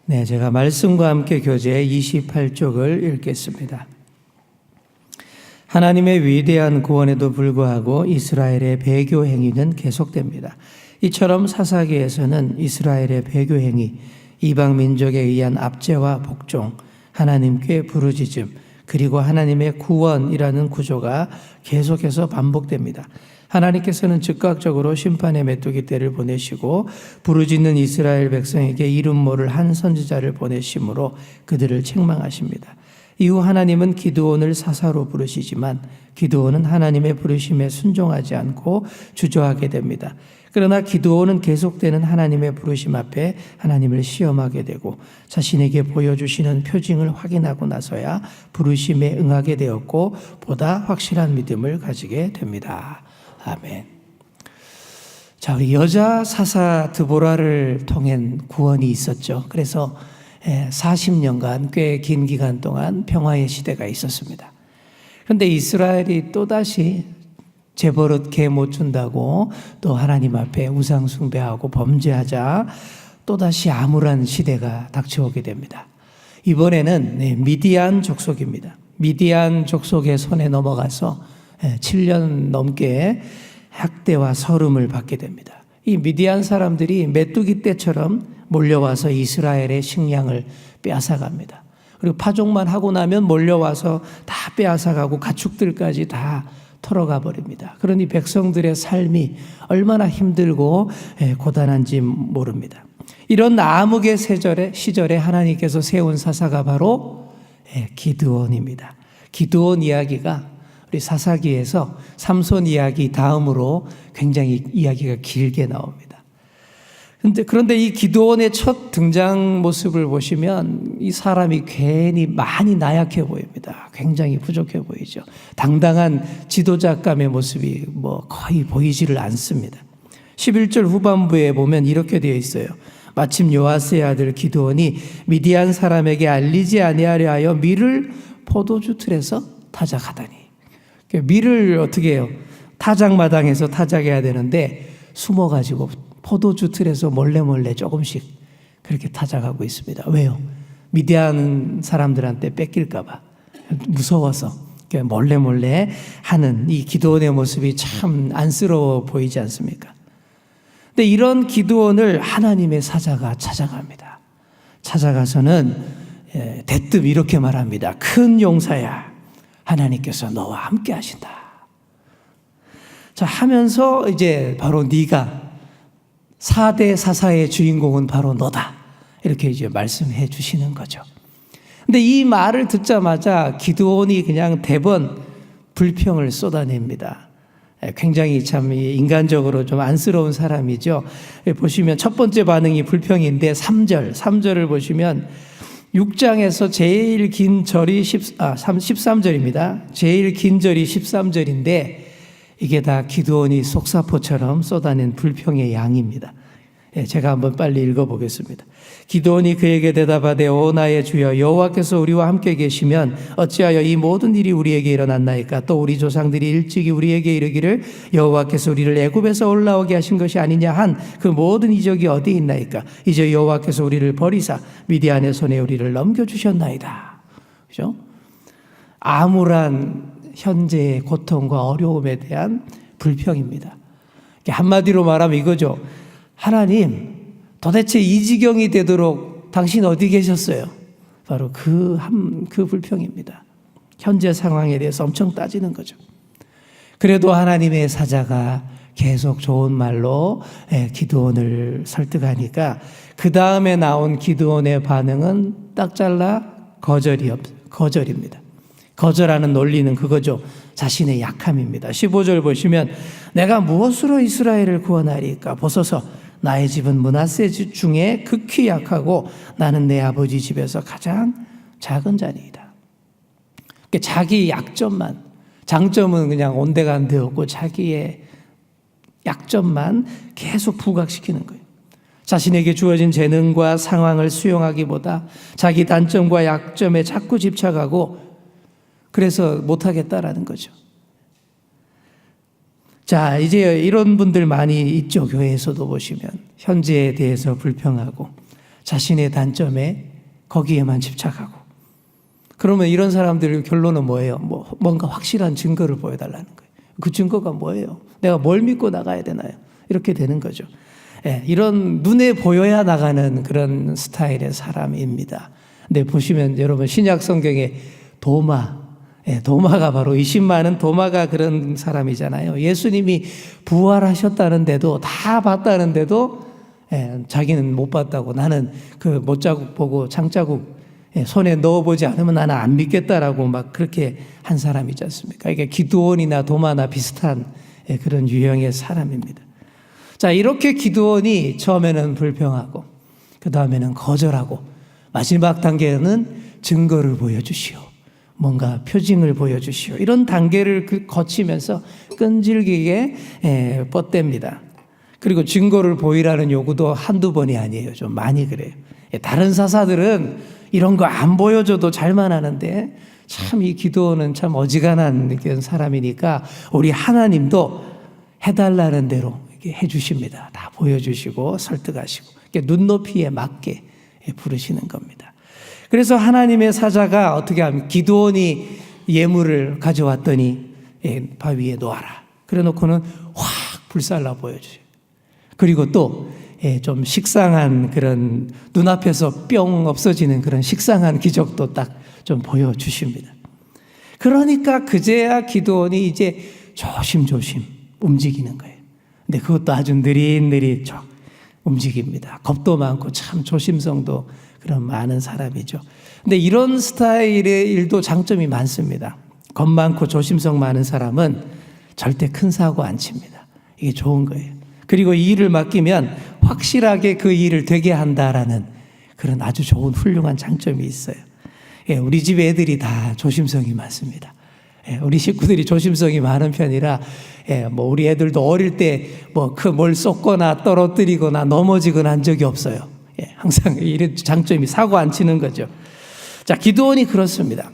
네, 제가 말씀과 함께 교재 28쪽을 읽겠습니다. 하나님의 위대한 구원에도 불구하고 이스라엘의 배교 행위는 계속됩니다. 이처럼 사사기에서는 이스라엘의 배교 행위, 이방 민족에 의한 압제와 복종, 하나님께 부르짖음, 그리고 하나님의 구원이라는 구조가 계속해서 반복됩니다. 하나님께서는 즉각적으로 심판의 메뚜기 떼를 보내시고 부르짖는 이스라엘 백성에게 이름 모를 한 선지자를 보내심으로 그들을 책망하십니다. 이후 하나님은 기드온을 사사로 부르시지만 기드온은 하나님의 부르심에 순종하지 않고 주저하게 됩니다. 그러나 기드온은 계속되는 하나님의 부르심 앞에 하나님을 시험하게 되고 자신에게 보여주시는 표징을 확인하고 나서야 부르심에 응하게 되었고 보다 확실한 믿음을 가지게 됩니다. 아멘. 자, 우리 여자 사사 드보라를 통한 구원이 있었죠. 그래서 40년간 꽤 긴 기간 동안 평화의 시대가 있었습니다. 그런데 이스라엘이 또다시 재버릇 개 못 준다고 또 하나님 앞에 우상 숭배하고 범죄하자 또다시 암울한 시대가 닥쳐오게 됩니다. 이번에는 미디안 족속입니다. 미디안 족속의 손에 넘어가서 7년 넘게 학대와 서름을 받게 됩니다. 이 미디안 사람들이 메뚜기 떼처럼 몰려와서 이스라엘의 식량을 빼앗아갑니다. 그리고 파종만 하고 나면 몰려와서 다 빼앗아가고 가축들까지 다 털어가 버립니다. 그러니 백성들의 삶이 얼마나 힘들고 고단한지 모릅니다. 이런 암흑의 시절에 하나님께서 세운 사사가 바로 기드온입니다. 기드온 이야기가 우리 사사기에서 삼손 이야기 다음으로 굉장히 이야기가 길게 나옵니다. 그런데 이 기드온의 첫 등장 모습을 보시면 이 사람이 괜히 많이 나약해 보입니다. 굉장히 부족해 보이죠. 당당한 지도자감의 모습이 거의 보이지를 않습니다. 11절 후반부에 보면 이렇게 되어 있어요. 마침 요아스의 아들 기드온이 미디안 사람에게 알리지 아니하려 하여 밀을 포도주 틀에서 타작하다니. 밀을 어떻게 해요? 타작마당에서 타작해야 되는데 숨어가지고 포도주 틀에서 몰래 조금씩 그렇게 타작하고 있습니다. 왜요? 미디안 사람들한테 뺏길까 봐 무서워서 몰래 하는 이 기드온의 모습이 참 안쓰러워 보이지 않습니까? 근데 이런 기드온을 하나님의 사자가 찾아갑니다. 찾아가서는 대뜸 이렇게 말합니다. 큰 용사야, 하나님께서 너와 함께 하신다. 자, 하면서 이제 바로 네가 4대 사사의 주인공은 바로 너다. 이렇게 이제 말씀해 주시는 거죠. 근데 이 말을 듣자마자 기드온이 그냥 대번 불평을 쏟아냅니다. 굉장히 참 인간적으로 좀 안쓰러운 사람이죠. 보시면 첫 번째 반응이 불평인데 3절을 보시면 6장에서 제일 긴 절이 13절입니다. 제일 긴 절이 13절인데 이게 다 기드온이 속사포처럼 쏟아낸 불평의 양입니다. 제가 한번 빨리 읽어보겠습니다. 기드온이 그에게 대답하되 오 나의 주여 여호와께서 우리와 함께 계시면 어찌하여 이 모든 일이 우리에게 일어났나이까? 또 우리 조상들이 일찍이 우리에게 이르기를 여호와께서 우리를 애굽에서 올라오게 하신 것이 아니냐 한 그 모든 이적이 어디 있나이까? 이제 여호와께서 우리를 버리사 미디안의 손에 우리를 넘겨주셨나이다. 그죠? 암울한 현재의 고통과 어려움에 대한 불평입니다. 한마디로 말하면 이거죠. 하나님, 도대체 이 지경이 되도록 당신 어디 계셨어요? 바로 그 불평입니다. 현재 상황에 대해서 엄청 따지는 거죠. 그래도 하나님의 사자가 계속 좋은 말로 기드온을 설득하니까 그 다음에 나온 기드온의 반응은 딱 잘라 거절입니다. 거절하는 논리는 그거죠. 자신의 약함입니다. 15절 보시면 내가 무엇으로 이스라엘을 구원하리까? 보소서 나의 집은 므낫세 집 중에 극히 약하고 나는 내 아버지 집에서 가장 작은 자니이다. 자기 약점만, 장점은 그냥 온데간데 없고 자기의 약점만 계속 부각시키는 거예요. 자신에게 주어진 재능과 상황을 수용하기보다 자기 단점과 약점에 자꾸 집착하고 그래서 못하겠다라는 거죠. 자, 이제 이런 분들 많이 있죠. 교회에서도 보시면 현재에 대해서 불평하고 자신의 단점에 거기에만 집착하고. 그러면 이런 사람들의 결론은 뭐예요? 뭔가 확실한 증거를 보여달라는 거예요. 그 증거가 뭐예요? 내가 뭘 믿고 나가야 되나요? 이렇게 되는 거죠. 예, 이런 눈에 보여야 나가는 그런 스타일의 사람입니다. 근데 보시면 여러분 신약 성경에 도마가 바로 의심많은 도마가 그런 사람이잖아요. 예수님이 부활하셨다는데도 다 봤다는데도 자기는 못 봤다고, 나는 그 못자국 보고 장자국 손에 넣어보지 않으면 나는 안 믿겠다라고 막 그렇게 한 사람이지 않습니까? 이게 기드온이나 도마나 비슷한 그런 유형의 사람입니다. 자, 이렇게 기드온이 처음에는 불평하고 그 다음에는 거절하고 마지막 단계는 증거를 보여주시오, 뭔가 표징을 보여주시오, 이런 단계를 거치면서 끈질기게 뻗댑니다. 그리고 증거를 보이라는 요구도 한두 번이 아니에요. 좀 많이 그래요. 다른 사사들은 이런 거 안 보여줘도 잘만 하는데 참 이 기도는 참 어지간한 그런 사람이니까 우리 하나님도 해달라는 대로 해주십니다. 다 보여주시고 설득하시고 눈높이에 맞게 부르시는 겁니다. 그래서 하나님의 사자가 어떻게 하면 기드온이 예물을 가져왔더니 바 위에 놓아라. 그래 놓고는 확 불살라 보여줘요. 그리고 또 좀 식상한 그런 눈앞에서 뿅 없어지는 그런 식상한 기적도 딱 좀 보여주십니다. 그러니까 그제야 기드온이 이제 조심조심 움직이는 거예요. 근데 그것도 아주 느릿느릿 움직입니다. 겁도 많고 참 조심성도 그런 많은 사람이죠. 근데 이런 스타일의 일도 장점이 많습니다. 겁 많고 조심성 많은 사람은 절대 큰 사고 안 칩니다. 이게 좋은 거예요. 그리고 이 일을 맡기면 확실하게 그 일을 되게 한다라는 그런 아주 좋은 훌륭한 장점이 있어요. 우리 집 애들이 다 조심성이 많습니다. 우리 식구들이 조심성이 많은 편이라 우리 애들도 어릴 때 뭘 쏟거나 떨어뜨리거나 넘어지거나 한 적이 없어요. 항상 이런 장점이 사고 안 치는 거죠. 자, 기드온이 그렇습니다.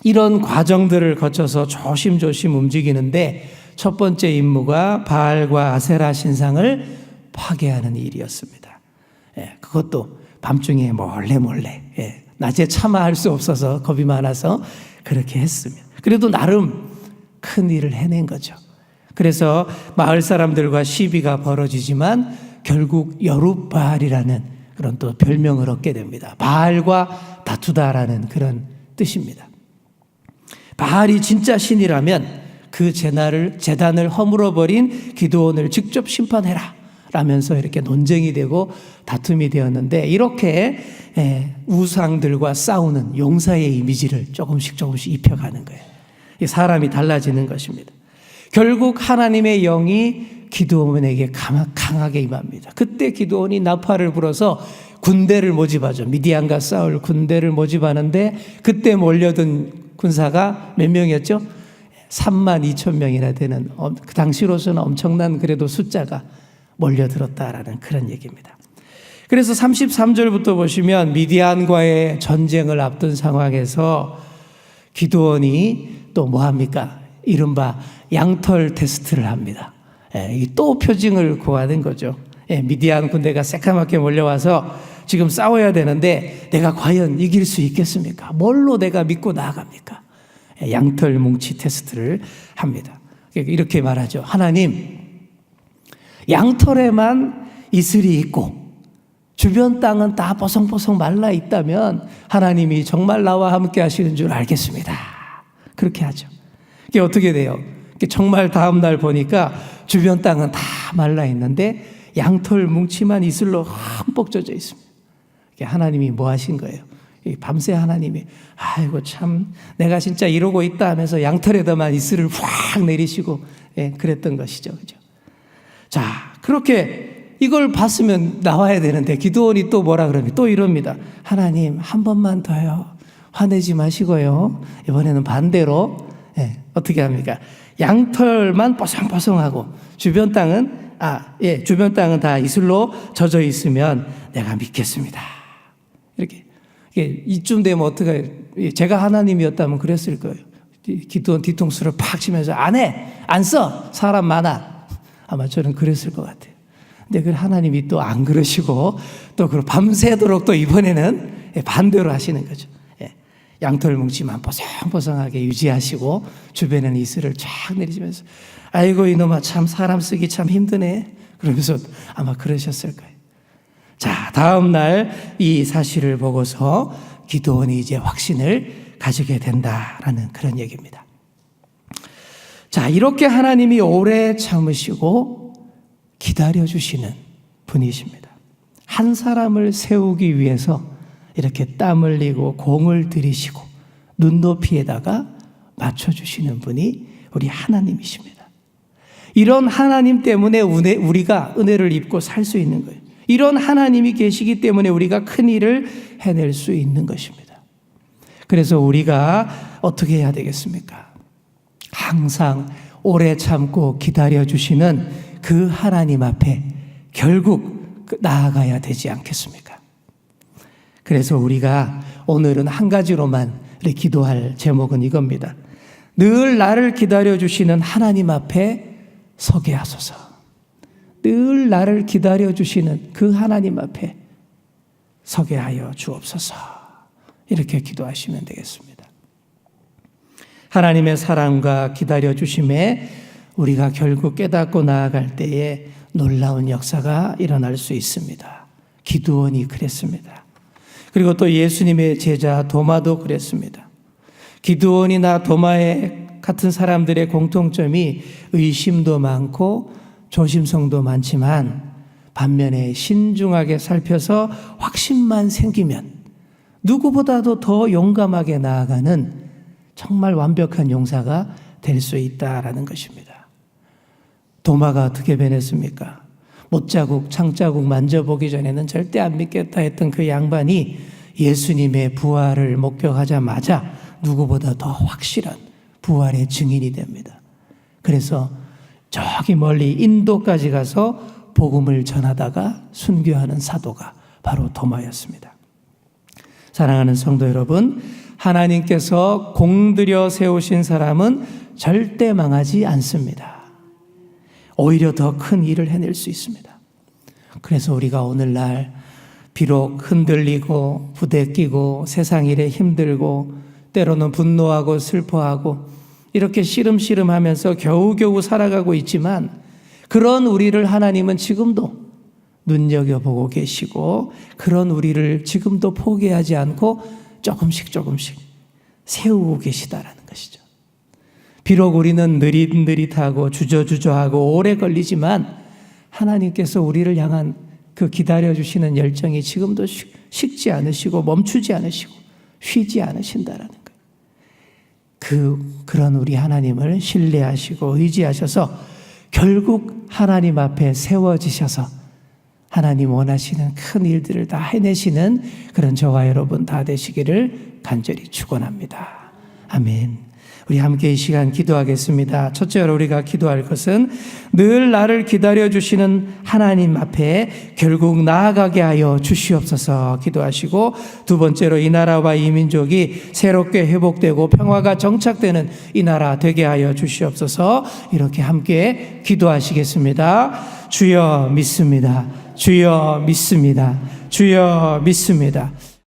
이런 과정들을 거쳐서 조심조심 움직이는데 첫 번째 임무가 바알과 아세라 신상을 파괴하는 일이었습니다. 그것도 밤중에 몰래 낮에 참아할 수 없어서 겁이 많아서 그렇게 했습니다. 그래도 나름 큰 일을 해낸 거죠. 그래서 마을 사람들과 시비가 벌어지지만 결국 여룻바알이라는 그런 또 별명을 얻게 됩니다. 바알과 다투다라는 그런 뜻입니다. 바알이 진짜 신이라면 그 제단을 허물어버린 기드온을 직접 심판해라 라면서 이렇게 논쟁이 되고 다툼이 되었는데, 이렇게 우상들과 싸우는 용사의 이미지를 조금씩 입혀가는 거예요. 사람이 달라지는 것입니다. 결국 하나님의 영이 기드온에게 강하게 임합니다. 그때 기드온이 나팔을 불어서 군대를 모집하죠. 미디안과 싸울 군대를 모집하는데 그때 몰려든 군사가 몇 명이었죠? 32,000명이나 되는, 그 당시로서는 엄청난 그래도 숫자가 몰려들었다라는 그런 얘기입니다. 그래서 33절부터 보시면 미디안과의 전쟁을 앞둔 상황에서 기드온이 또 뭐합니까? 이른바 양털 테스트를 합니다. 또 표징을 구하는 거죠. 미디안 군대가 새까맣게 몰려와서 지금 싸워야 되는데 내가 과연 이길 수 있겠습니까? 뭘로 내가 믿고 나아갑니까? 양털 뭉치 테스트를 합니다. 이렇게 말하죠. 하나님, 양털에만 이슬이 있고 주변 땅은 다 뽀송뽀송 말라 있다면 하나님이 정말 나와 함께 하시는 줄 알겠습니다. 그렇게 하죠. 이게 어떻게 돼요? 정말 다음 날 보니까 주변 땅은 다 말라 있는데 양털 뭉치만 이슬로 흠뻑 젖어 있습니다. 하나님이 뭐 하신 거예요? 밤새 하나님이 아이고 참 내가 진짜 이러고 있다 하면서 양털에다만 이슬을 확 내리시고 그랬던 것이죠. 그죠? 자, 그렇게 이걸 봤으면 나와야 되는데 기드온이 또 뭐라 그러면 또 이럽니다. 하나님 한 번만 더요. 화내지 마시고요. 이번에는 반대로 어떻게 합니까? 양털만 뽀송뽀송하고 주변 땅은 주변 땅은 다 이슬로 젖어 있으면 내가 믿겠습니다. 이렇게 이쯤 되면 어떻게, 제가 하나님이었다면 그랬을 거예요. 기드온 뒤통수를 팍 치면서 안 해, 안 써, 사람 많아. 아마 저는 그랬을 것 같아요. 근데 그 하나님이 또 안 그러시고 또 그 밤새도록 또 이번에는 반대로 하시는 거죠. 양털 뭉치만 보송보송하게 유지하시고 주변에는 이슬을 쫙 내리시면서 아이고 이놈아 참 사람 쓰기 참 힘드네 그러면서 아마 그러셨을 거예요. 자, 다음 날 이 사실을 보고서 기드온이 이제 확신을 가지게 된다라는 그런 얘기입니다. 자, 이렇게 하나님이 오래 참으시고 기다려주시는 분이십니다. 한 사람을 세우기 위해서 이렇게 땀 흘리고 공을 들이시고 눈높이에다가 맞춰주시는 분이 우리 하나님이십니다. 이런 하나님 때문에 우리가 은혜를 입고 살 수 있는 거예요. 이런 하나님이 계시기 때문에 우리가 큰 일을 해낼 수 있는 것입니다. 그래서 우리가 어떻게 해야 되겠습니까? 항상 오래 참고 기다려주시는 그 하나님 앞에 결국 나아가야 되지 않겠습니까? 그래서 우리가 오늘은 한 가지로만 기도할 제목은 이겁니다. 늘 나를 기다려주시는 하나님 앞에 서게 하소서. 늘 나를 기다려주시는 그 하나님 앞에 서게 하여 주옵소서. 이렇게 기도하시면 되겠습니다. 하나님의 사랑과 기다려주심에 우리가 결국 깨닫고 나아갈 때에 놀라운 역사가 일어날 수 있습니다. 기드온이 그랬습니다. 그리고 또 예수님의 제자 도마도 그랬습니다. 기드온이나 도마의 같은 사람들의 공통점이 의심도 많고 조심성도 많지만 반면에 신중하게 살펴서 확신만 생기면 누구보다도 더 용감하게 나아가는 정말 완벽한 용사가 될 수 있다라는 것입니다. 도마가 어떻게 변했습니까? 못자국, 창자국 만져보기 전에는 절대 안 믿겠다 했던 그 양반이 예수님의 부활을 목격하자마자 누구보다 더 확실한 부활의 증인이 됩니다. 그래서 저기 멀리 인도까지 가서 복음을 전하다가 순교하는 사도가 바로 도마였습니다. 사랑하는 성도 여러분, 하나님께서 공들여 세우신 사람은 절대 망하지 않습니다. 오히려 더 큰 일을 해낼 수 있습니다. 그래서 우리가 오늘날 비록 흔들리고 부대끼고 세상 일에 힘들고 때로는 분노하고 슬퍼하고 이렇게 시름시름하면서 겨우겨우 살아가고 있지만 그런 우리를 하나님은 지금도 눈여겨보고 계시고 그런 우리를 지금도 포기하지 않고 조금씩 세우고 계시다라는 것이죠. 비록 우리는 느릿느릿하고 주저주저하고 오래 걸리지만 하나님께서 우리를 향한 그 기다려주시는 열정이 지금도 식지 않으시고 멈추지 않으시고 쉬지 않으신다라는 거예요. 그런 우리 하나님을 신뢰하시고 의지하셔서 결국 하나님 앞에 세워지셔서 하나님 원하시는 큰 일들을 다 해내시는 그런 저와 여러분 다 되시기를 간절히 축원합니다. 아멘. 우리 함께 이 시간 기도하겠습니다. 첫째로 우리가 기도할 것은 늘 나를 기다려주시는 하나님 앞에 결국 나아가게 하여 주시옵소서 기도하시고, 두 번째로 이 나라와 이 민족이 새롭게 회복되고 평화가 정착되는 이 나라 되게 하여 주시옵소서. 이렇게 함께 기도하시겠습니다. 주여 믿습니다. 주여 믿습니다. 주여 믿습니다.